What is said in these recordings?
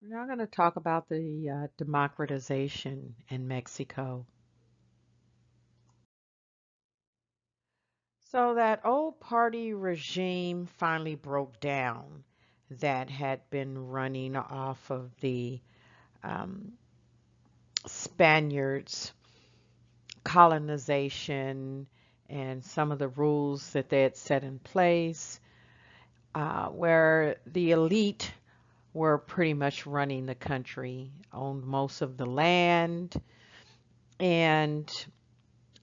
We're now going to talk about the democratization in Mexico. So, that old party regime finally broke down that had been running off of the um, Spaniards' colonization and some of the rules that they had set in place, where the elite were pretty much running the country, owned most of the land, and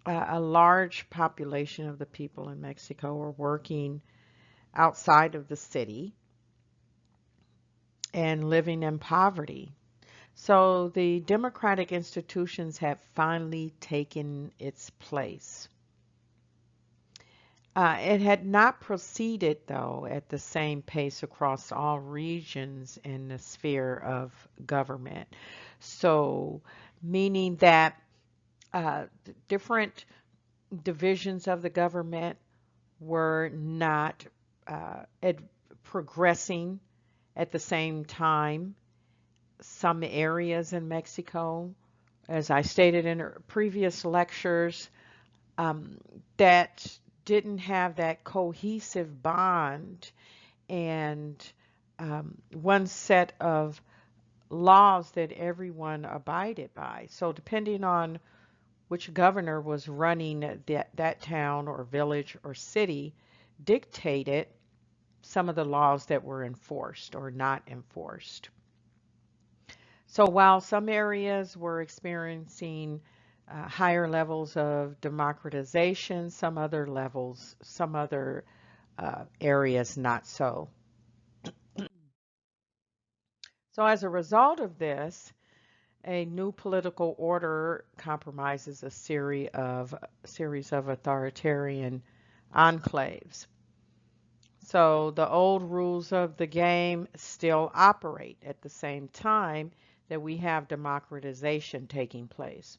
a large population of the people in Mexico were working outside of the city and living in poverty. So the democratic institutions have finally taken its place. It had not proceeded, though, at the same pace across all regions in the sphere of government. So, meaning that different divisions of the government were not progressing at the same time. Some areas in Mexico, as I stated in previous lectures, um, that didn't have that cohesive bond and one set of laws that everyone abided by. So, depending on which governor was running that town or village or city, dictated some of the laws that were enforced or not enforced. So while some areas were experiencing higher levels of democratization, some other areas not so. So as a result of this, a new political order compromises a series of authoritarian enclaves. So the old rules of the game still operate at the same time that we have democratization taking place.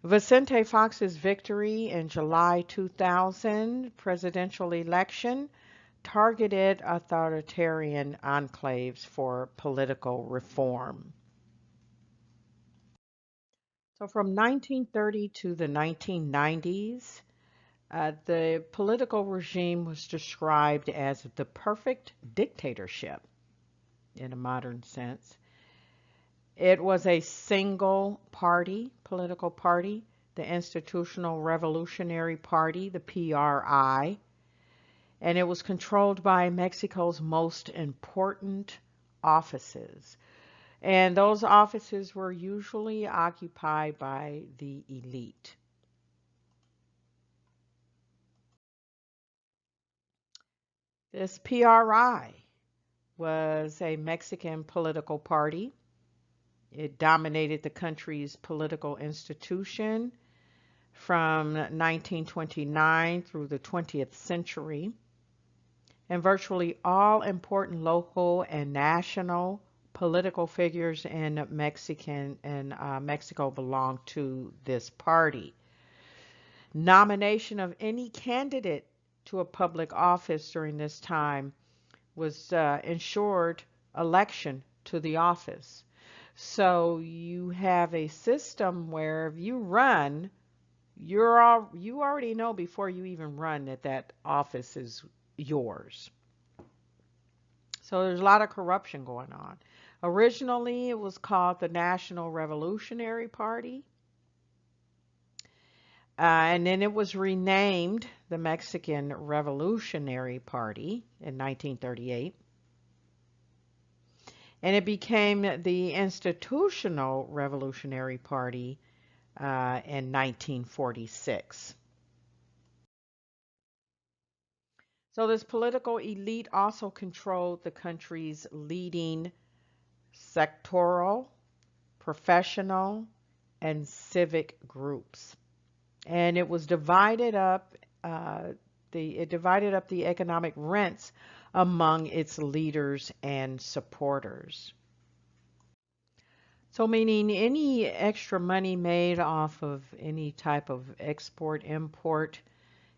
Vicente Fox's victory in July 2000 presidential election targeted authoritarian enclaves for political reform. So from 1930 to the 1990s, the political regime was described as the perfect dictatorship in a modern sense. It was a single party, political party, the Institutional Revolutionary Party, the PRI, and it was controlled by Mexico's most important offices. And those offices were usually occupied by the elite. This PRI was a Mexican political party. It dominated the country's political institution from 1929 through the 20th century. And virtually all important local and national political figures in Mexico belonged to this party. Nomination of any candidate to a public office during this time was ensured election to the office. So you have a system where if you run, you already know before you even run that that office is yours. So there's a lot of corruption going on. Originally, it was called the National Revolutionary Party, and then it was renamed the Mexican Revolutionary Party in 1938. And it became the Institutional Revolutionary Party in 1946. So this political elite also controlled the country's leading sectoral, professional, and civic groups. And it was divided up. It divided up the economic rents among its leaders and supporters. So, meaning any extra money made off of any type of export import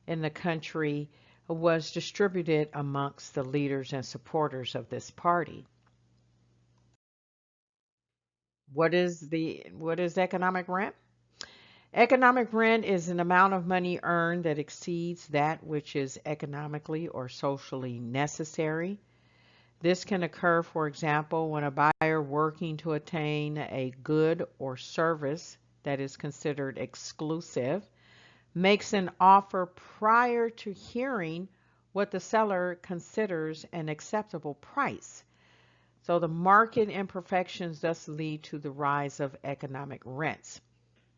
in the country was distributed amongst the leaders and supporters of this party. What is economic rent? Economic rent is an amount of money earned that exceeds that which is economically or socially necessary. This can occur, for example, when a buyer working to attain a good or service that is considered exclusive makes an offer prior to hearing what the seller considers an acceptable price. So the market imperfections thus lead to the rise of economic rents.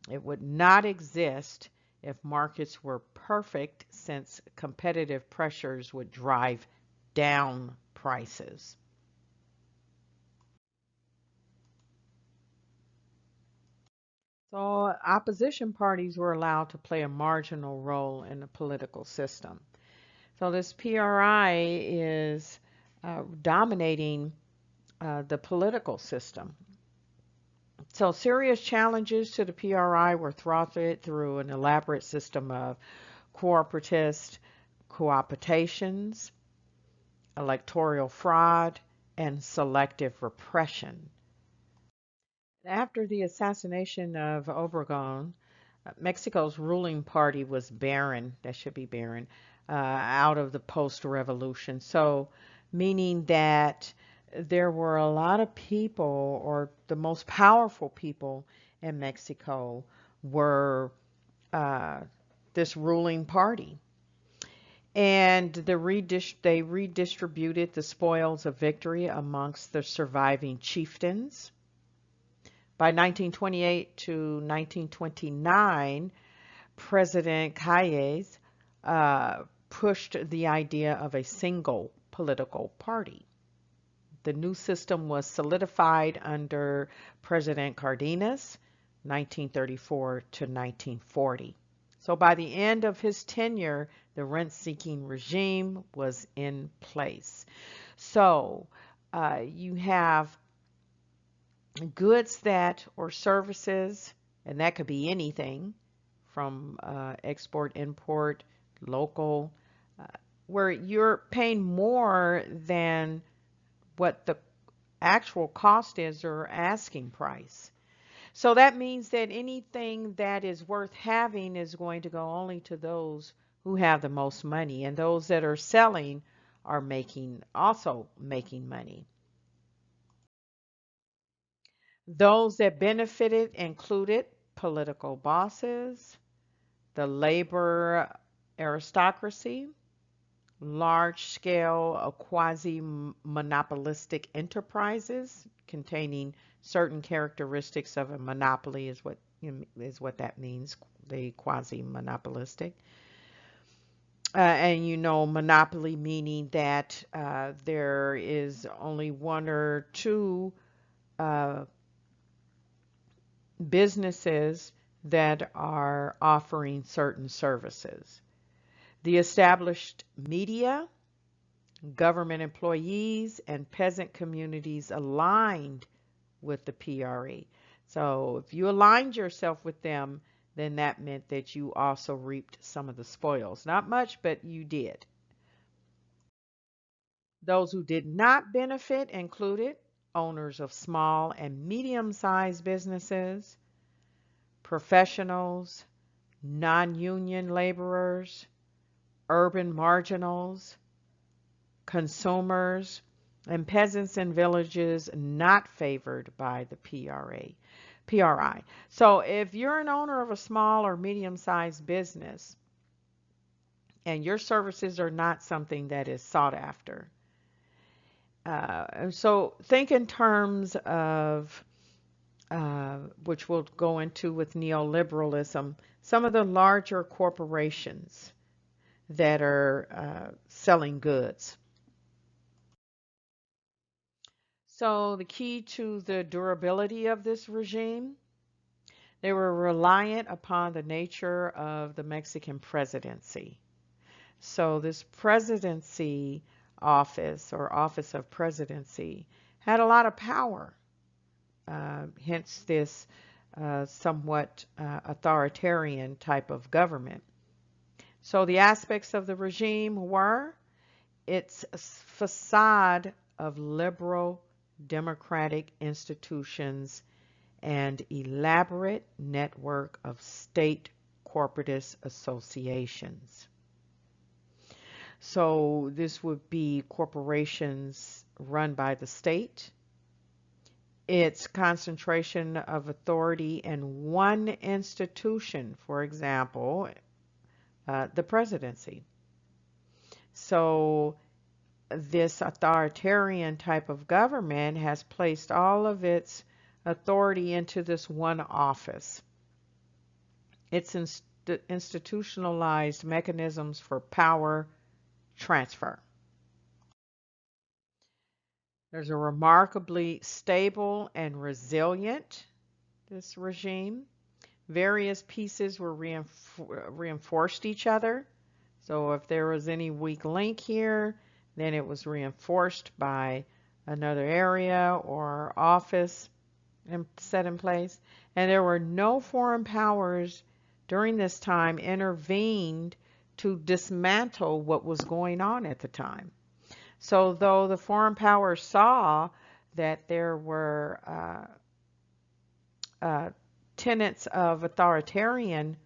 It would not exist if markets were perfect, since competitive pressures would drive down prices. So opposition parties were allowed to play a marginal role in the political system. So this PRI is dominating the political system. So serious challenges to the PRI were thwarted through an elaborate system of corporatist cooptations, electoral fraud, and selective repression. After the assassination of Obregón, Mexico's ruling party was barren, that should be barren, out of the post-revolution. So, meaning that there were a lot of people, or the most powerful people in Mexico were uh, this ruling party. And they redistributed the spoils of victory amongst the surviving chieftains. By 1928 to 1929, President Calles pushed the idea of a single political party. The new system was solidified under President Cardenas, 1934 to 1940. So by the end of his tenure, the rent-seeking regime was in place. So you have goods that or services, and that could be anything from export, import, local, uh, where you're paying more than what the actual cost is or asking price. So that means that anything that is worth having is going to go only to those who have the most money, and those that are selling are also making money. Those that benefited included political bosses, the labor aristocracy, large-scale quasi-monopolistic enterprises containing certain characteristics of a monopoly is what that means, the quasi-monopolistic. And monopoly meaning that there is only one or two uh, businesses that are offering certain services. The established media, government employees, and peasant communities aligned with the PRE. So if you aligned yourself with them, then that meant that you also reaped some of the spoils. Not much, but you did. Those who did not benefit included owners of small and medium-sized businesses, professionals, non-union laborers, urban marginals, consumers, and peasants in villages not favored by the PRI. So if you're an owner of a small or medium-sized business and your services are not something that is sought after, so think in terms of which we'll go into with neoliberalism, some of the larger corporations that are selling goods. So the key to the durability of this regime, they were reliant upon the nature of the Mexican presidency. So this presidency office or office of presidency had a lot of power, hence this somewhat authoritarian type of government. So the aspects of the regime were its facade of liberal democratic institutions and elaborate network of state corporatist associations. So this would be corporations run by the state. Its concentration of authority in one institution, for example, the presidency. So this authoritarian type of government has placed all of its authority into this one office. It's institutionalized mechanisms for power transfer. There's a remarkably stable and resilient, this regime. Various pieces were reinforced each other. So if there was any weak link here, then it was reinforced by another area or office set in place. And there were no foreign powers during this time intervened to dismantle what was going on at the time. So though the foreign powers saw that there were tenets of authoritarian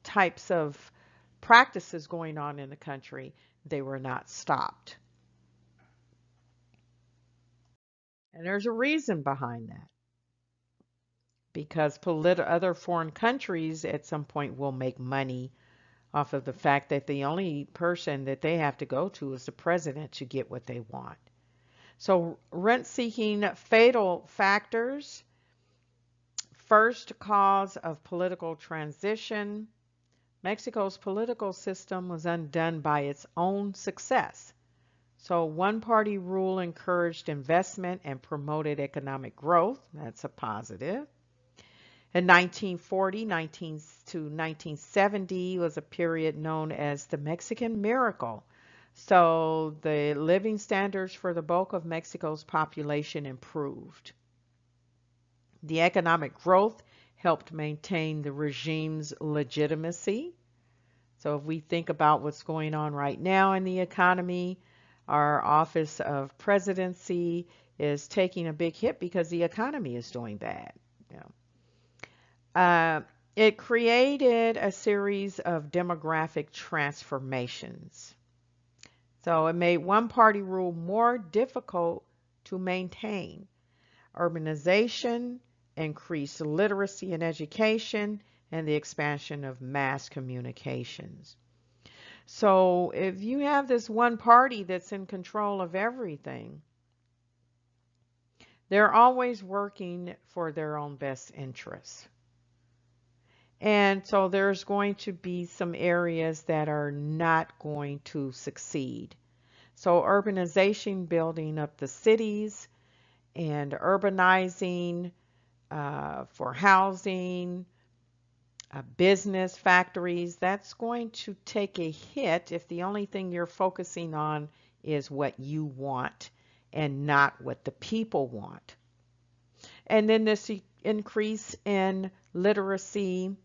types of practices going on in the country, they were not stopped. And there's a reason behind that. Because other foreign countries at some point will make money off of the fact that the only person that they have to go to is the president to get what they want. So rent-seeking fatal factors. First cause of political transition. Mexico's political system was undone by its own success. So one-party rule encouraged investment and promoted economic growth. That's a positive. In 1940 to 1970 was a period known as the Mexican Miracle. So the living standards for the bulk of Mexico's population improved. The economic growth helped maintain the regime's legitimacy. So if we think about what's going on right now in the economy, our office of presidency is taking a big hit because the economy is doing bad. It created a series of demographic transformations. So it made one-party rule more difficult to maintain. Urbanization, increased literacy and education, and the expansion of mass communications. So if you have this one party that's in control of everything, they're always working for their own best interests. And so there's going to be some areas that are not going to succeed. So urbanization, building up the cities, and urbanizing for housing, business, factories, that's going to take a hit if the only thing you're focusing on is what you want and not what the people want. And then this increase in literacy,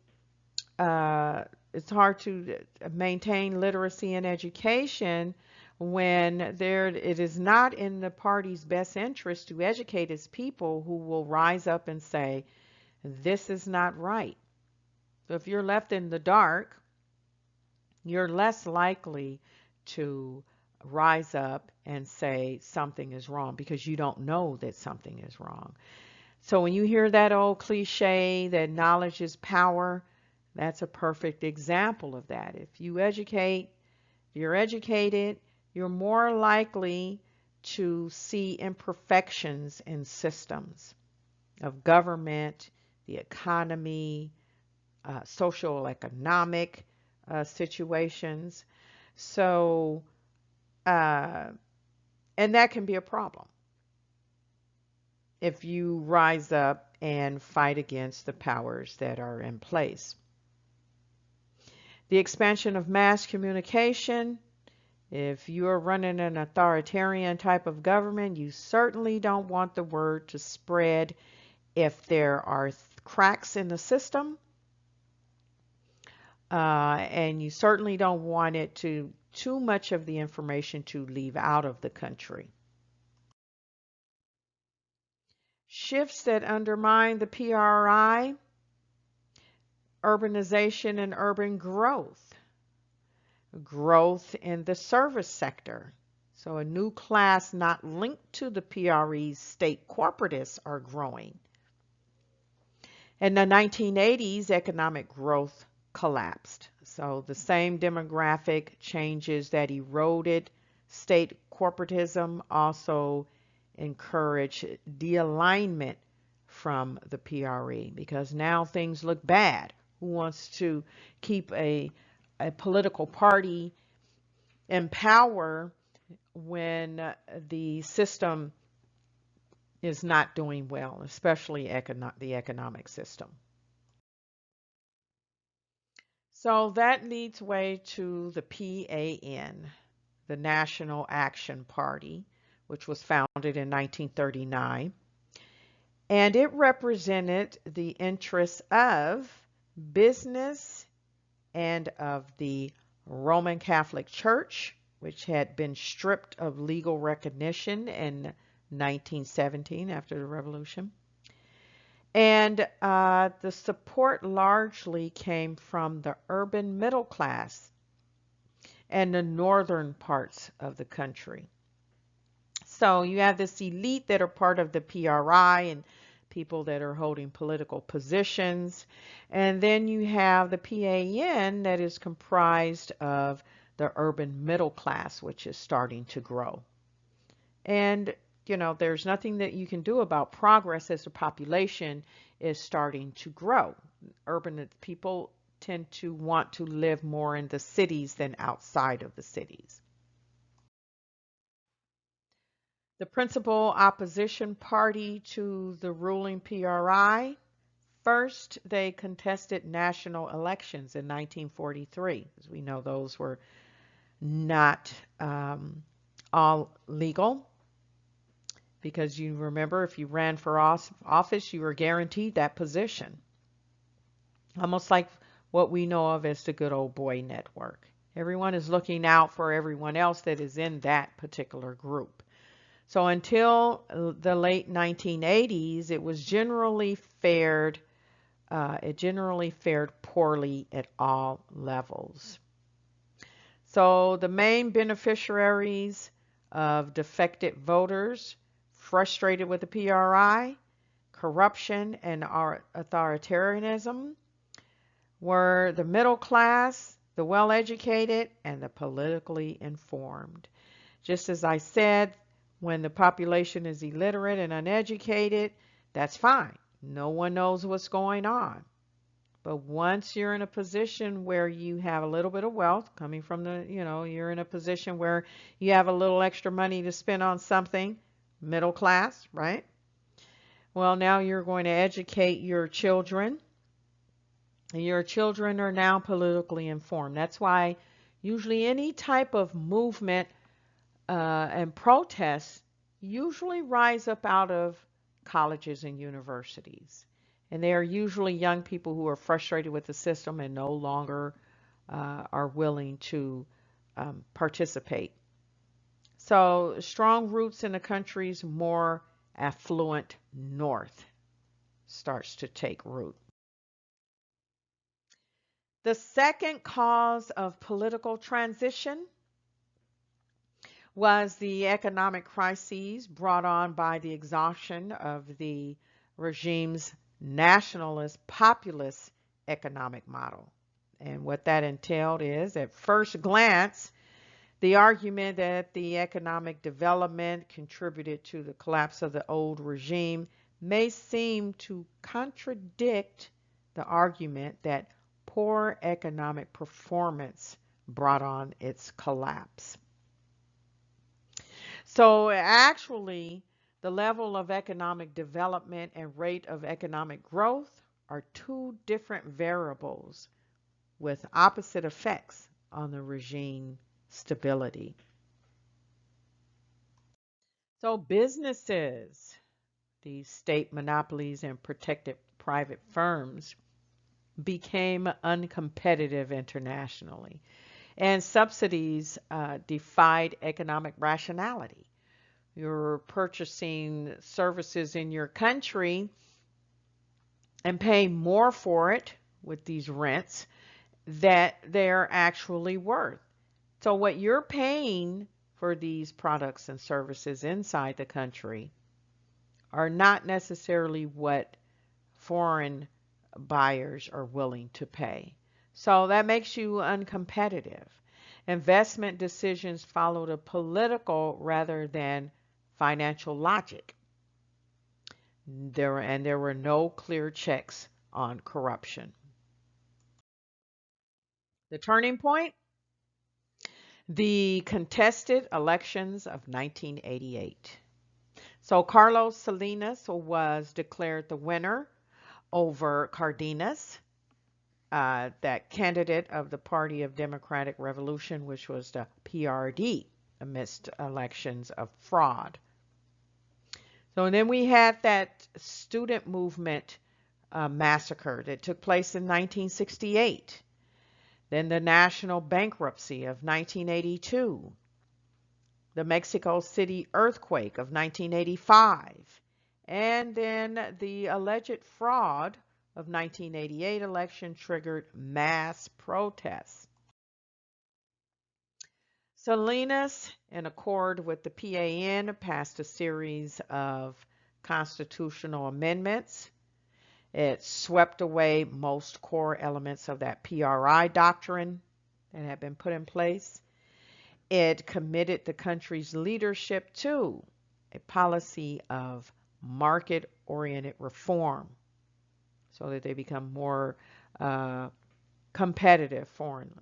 it's hard to maintain literacy and education when it is not in the party's best interest to educate its people who will rise up and say, this is not right. So if you're left in the dark, you're less likely to rise up and say something is wrong because you don't know that something is wrong. So when you hear that old cliche that knowledge is power, that's a perfect example of that. If you're educated, you're more likely to see imperfections in systems of government, the economy, social economic situations. So, and that can be a problem if you rise up and fight against the powers that are in place. The expansion of mass communication. If you're running an authoritarian type of government, you certainly don't want the word to spread if there are cracks in the system. And you certainly don't want it too much of the information to leave out of the country. Shifts that undermine the PRI: urbanization and urban growth, growth in the service sector. So a new class not linked to the PRE's state corporatists are growing. In the 1980s, economic growth collapsed. So the same demographic changes that eroded state corporatism also encouraged de-alignment from the PRE, because now things look bad. Who wants to keep a political party in power when the system is not doing well, especially the economic system? So that leads way to the PAN, the National Action Party, which was founded in 1939. And it represented the interests of business and of the Roman Catholic Church, which had been stripped of legal recognition in 1917 after the Revolution. And the support largely came from the urban middle class and the northern parts of the country. So you have this elite that are part of the PRI and people that are holding political positions. And then you have the PAN that is comprised of the urban middle class, which is starting to grow. And, you know, there's nothing that you can do about progress as the population is starting to grow. Urban people tend to want to live more in the cities than outside of the cities. The principal opposition party to the ruling PRI: first, they contested national elections in 1943. As we know, those were not all legal, because you remember, if you ran for office, you were guaranteed that position. Almost like what we know of as the good old boy network. Everyone is looking out for everyone else that is in that particular group. So until the late 1980s, it generally fared poorly at all levels. So the main beneficiaries of defected voters, frustrated with the PRI, corruption, and authoritarianism, were the middle class, the well-educated, and the politically informed. Just as I said, when the population is illiterate and uneducated, that's fine. No one knows what's going on. But once you're in a position where you have a little bit of wealth coming from you're in a position where you have a little extra money to spend on something, middle class, right? Well, now you're going to educate your children. And your children are now politically informed. That's why usually any type of movement and protests usually rise up out of colleges and universities. And they are usually young people who are frustrated with the system and no longer are willing to participate. So strong roots in the country's more affluent north starts to take root. The second cause of political transition was the economic crises brought on by the exhaustion of the regime's nationalist populist economic model. And what that entailed is, at first glance, the argument that the economic development contributed to the collapse of the old regime may seem to contradict the argument that poor economic performance brought on its collapse. So actually, the level of economic development and rate of economic growth are two different variables with opposite effects on the regime stability. So businesses, these state monopolies and protected private firms, became uncompetitive internationally, and subsidies defied economic rationality. you're purchasing services in your country and paying more for it with these rents that they're actually worth. So what you're paying for these products and services inside the country are not necessarily what foreign buyers are willing to pay. So that makes you uncompetitive. Investment decisions follow the political rather than financial logic. There were no clear checks on corruption. The turning point, the contested elections of 1988. So Carlos Salinas was declared the winner over Cardenas, that candidate of the Party of Democratic Revolution, which was the PRD, amidst elections of fraud. So and then we had that student movement massacre that took place in 1968. Then the national bankruptcy of 1982. The Mexico City earthquake of 1985. And then the alleged fraud of 1988 election triggered mass protests. Salinas, in accord with the PAN, passed a series of constitutional amendments. It swept away most core elements of that PRI doctrine that had been put in place. It committed the country's leadership to a policy of market-oriented reform so that they become more competitive foreign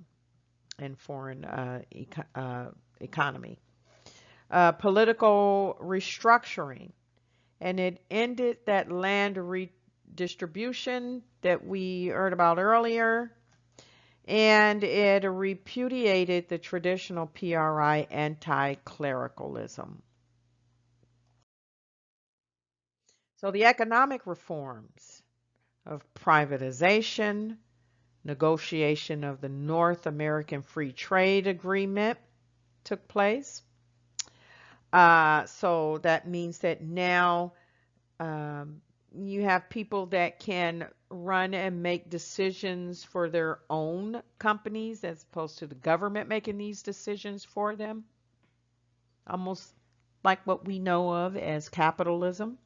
economy. Political restructuring, and it ended that land redistribution that we heard about earlier, and it repudiated the traditional PRI anti-clericalism. So the economic reforms of privatization, negotiation of the North American Free Trade Agreement took place. So that means that now you have people that can run and make decisions for their own companies as opposed to the government making these decisions for them. Almost like what we know of as capitalism.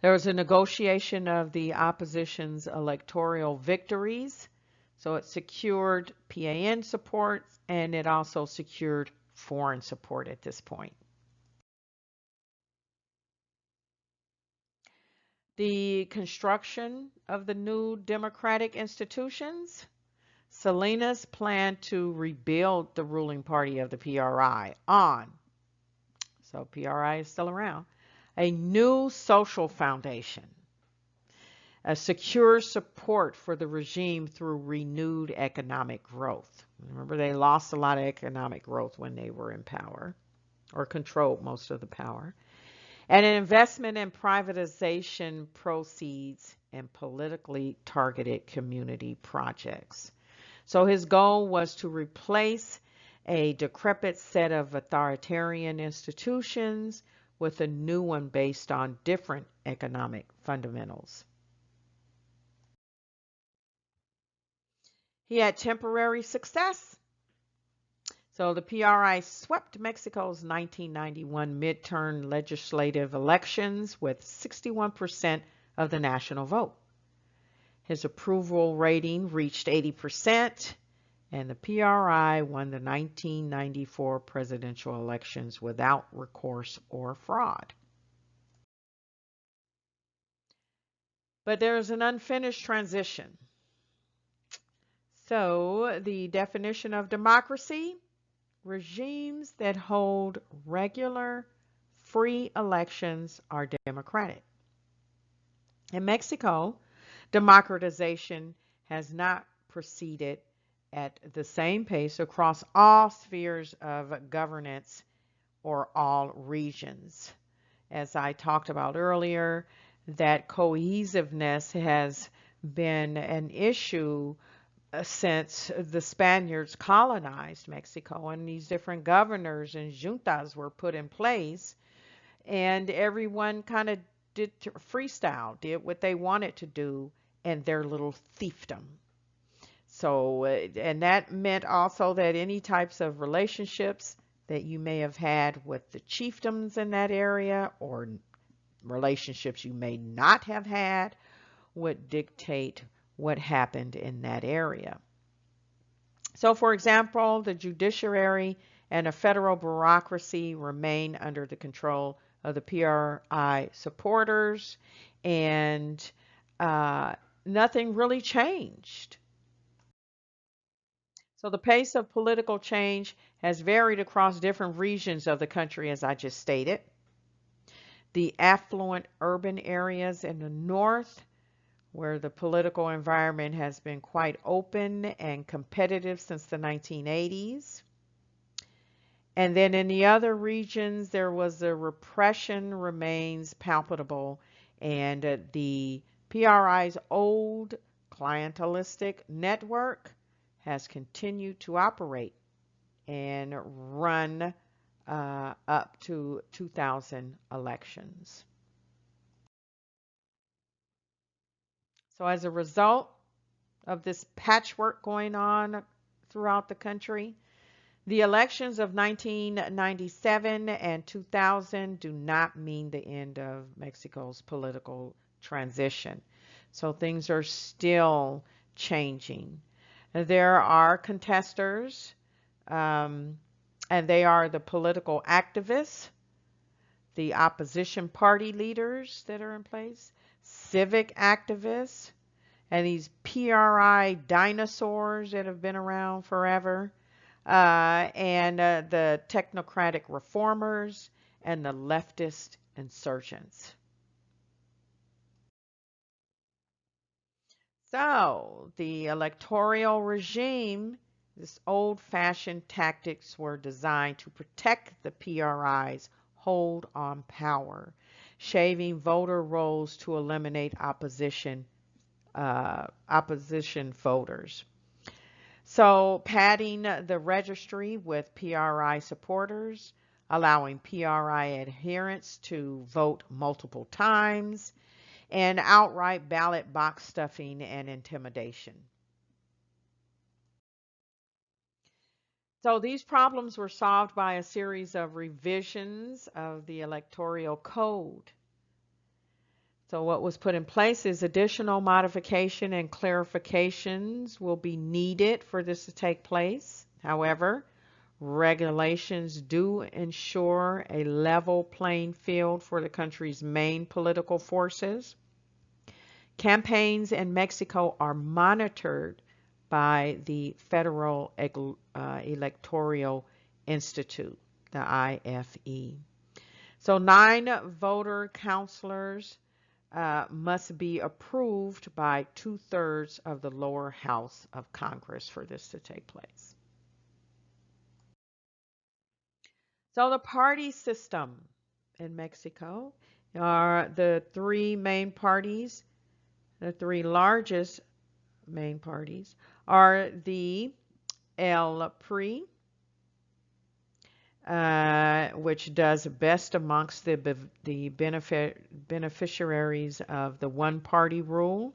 There was a negotiation of the opposition's electoral victories. So it secured PAN support and it also secured foreign support at this point. The construction of the new democratic institutions. Salinas planned to rebuild the ruling party of the PRI on, so PRI is still around, a new social foundation, a secure support for the regime through renewed economic growth. Remember, they lost a lot of economic growth when they were in power, or controlled most of the power. And an investment in privatization proceeds and politically targeted community projects. So his goal was to replace a decrepit set of authoritarian institutions with a new one based on different economic fundamentals. He had temporary success. So the PRI swept Mexico's 1991 midterm legislative elections with 61% of the national vote. His approval rating reached 80%, and the PRI won the 1994 presidential elections without recourse or fraud. But there is an unfinished transition. So the definition of democracy: regimes that hold regular, free elections are democratic. In Mexico, democratization has not proceeded at the same pace across all spheres of governance or all regions. As I talked about earlier, that cohesiveness has been an issue since the Spaniards colonized Mexico, and these different governors and juntas were put in place, and everyone kind of freestyle, did what they wanted to do in their little fiefdom. So, and that meant also that any types of relationships that you may have had with the chiefdoms in that area, or relationships you may not have had, would dictate what happened in that area. So, for example, the judiciary and a federal bureaucracy remain under the control of the PRI supporters, and nothing really changed. So the pace of political change has varied across different regions of the country, as I just stated. The affluent urban areas in the north, where the political environment has been quite open and competitive since the 1980s. And then in the other regions, there was the repression remains palpable, and the PRI's old clientelistic network has continued to operate and run up to 2000 elections. So as a result of this patchwork going on throughout the country, the elections of 1997 and 2000 do not mean the end of Mexico's political transition. So things are still changing. There are contesters, and they are the political activists, the opposition party leaders that are in place, civic activists, and these PRI dinosaurs that have been around forever, and the technocratic reformers and the leftist insurgents. So, the electoral regime, this old-fashioned tactics were designed to protect the PRI's hold on power, shaving voter rolls to eliminate opposition voters. So, padding the registry with PRI supporters, allowing PRI adherents to vote multiple times, and outright ballot box stuffing and intimidation. So these problems were solved by a series of revisions of the electoral code. So what was put in place is additional modification and clarifications will be needed for this to take place. However, regulations do ensure a level playing field for the country's main political forces. Campaigns in Mexico are monitored by the Federal Electoral Institute, the IFE. So 9 voter counselors must be approved by 2/3 of the lower house of Congress for this to take place. So the party system in Mexico are the 3 main parties. The 3 largest main parties are the El PRI, which does best amongst the beneficiaries of the one-party rule.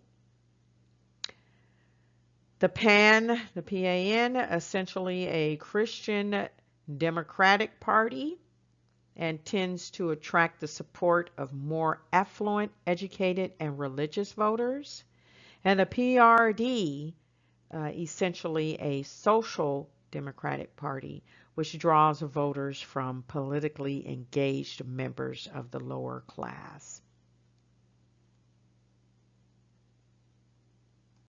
The PAN, the PAN, essentially a Christian Democratic Party, and tends to attract the support of more affluent, educated, and religious voters. And the PRD, essentially a social democratic party, which draws voters from politically engaged members of the lower class.